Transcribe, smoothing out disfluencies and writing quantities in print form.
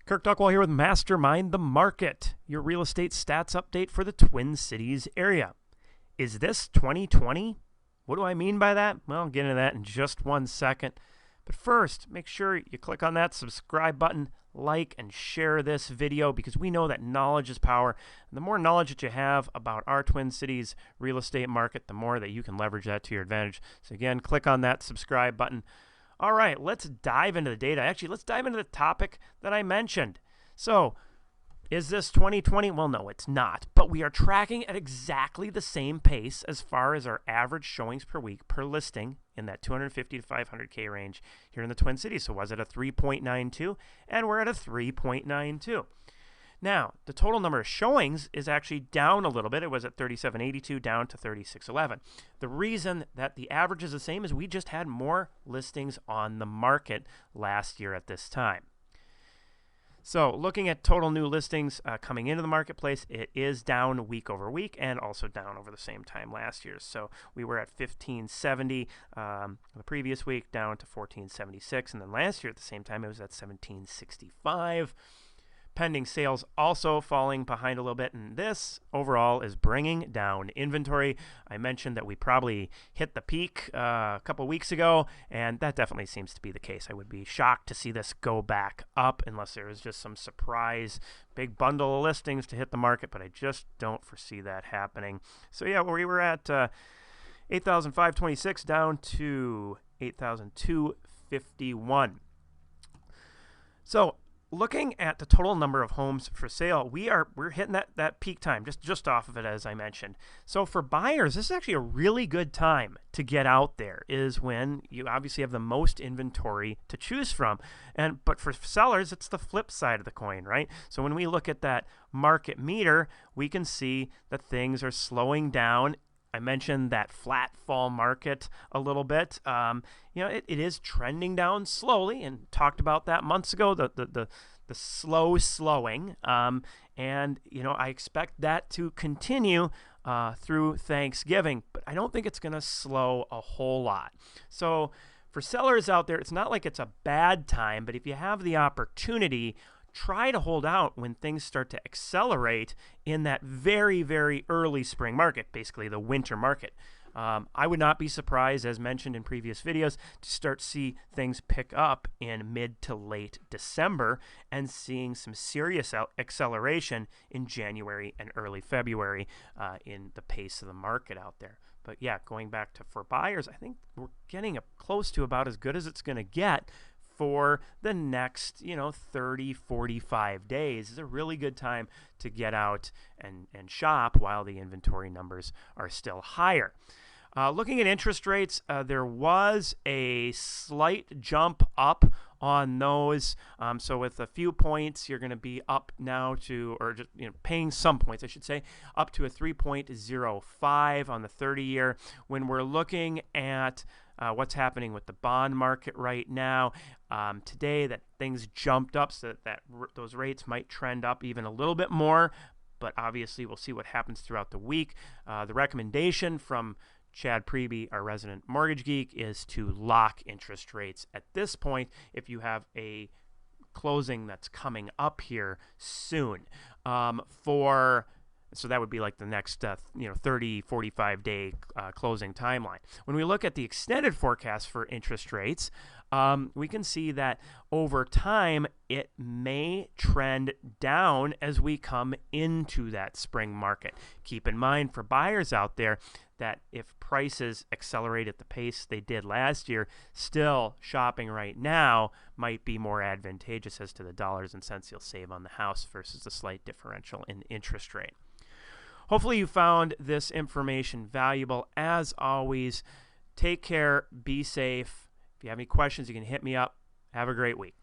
Kirk Duckwall here with Mastermind the Market, your real estate stats update for the Twin Cities area. Is this 2020? What do I mean by that? Well, I'll get into that in just 1 second. But first, make sure you click on that subscribe button, like and share this video, because we know that knowledge is power. And the more knowledge that you have about our Twin Cities real estate market, the more that you can leverage that to your advantage. So again, click on that subscribe button. All right, let's dive into the data. Actually, let's dive into the topic that I mentioned. So, is this 2020? Well, no, it's not. But we are tracking at exactly the same pace as far as our average showings per week per listing in that 250 to 500K range here in the Twin Cities. So was it a 3.92? And we're at a 3.92. Now, the total number of showings is actually down a little bit. It was at 3782, down to 3611. The reason that the average is the same is we just had more listings on the market last year at this time. So looking at total new listings coming into the marketplace, it is down week over week and also down over the same time last year. So we were at 1570 the previous week, down to 1476. And then last year at the same time, it was at 1765. Pending sales also falling behind a little bit, and this overall is bringing down inventory. I mentioned that we probably hit the peak a couple weeks ago, and that definitely seems to be the case. I would be shocked to see this go back up unless there is just some surprise big bundle of listings to hit the market, but I just don't foresee that happening. So yeah, we were at 8,526 down to 8,251. So looking at the total number of homes for sale, we're hitting that peak time, just off of it, as I mentioned. So for buyers, this is actually a really good time to get out there, is when you obviously have the most inventory to choose from. But for sellers, it's the flip side of the coin, right? So when we look at that market meter, we can see that things are slowing down. I mentioned that flat fall market a little bit. It is trending down slowly, and talked about that months ago, the slow slowing. I expect that to continue through Thanksgiving, but I don't think it's going to slow a whole lot. So for sellers out there, it's not like it's a bad time, but if you have the opportunity, try to hold out when things start to accelerate in that very, very early spring market, basically the winter market. I would not be surprised, as mentioned in previous videos, to start to see things pick up in mid to late December and seeing some serious acceleration in January and early February in the pace of the market out there. But yeah, going back to for buyers, I think we're getting close to about as good as it's going to get for the next 30, 45 days. Is a really good time to get out and shop while the inventory numbers are still higher. Looking at interest rates, there was a slight jump up on those. So with a few points, you're going to be up now to, or just paying some points, I should say, up to a 3.05 on the 30-year. When we're looking at what's happening with the bond market right now, today that things jumped up, so that those rates might trend up even a little bit more. But obviously, we'll see what happens throughout the week. The recommendation from Chad Preby, our resident mortgage geek, is to lock interest rates at this point if you have a closing that's coming up here soon. So that would be like the next 30, 45 day closing timeline. When we look at the extended forecast for interest rates, we can see that over time it may trend down as we come into that spring market. Keep in mind for buyers out there that if prices accelerate at the pace they did last year, still shopping right now might be more advantageous as to the dollars and cents you'll save on the house versus the slight differential in interest rate. Hopefully you found this information valuable. As always, take care, be safe. If you have any questions, you can hit me up. Have a great week.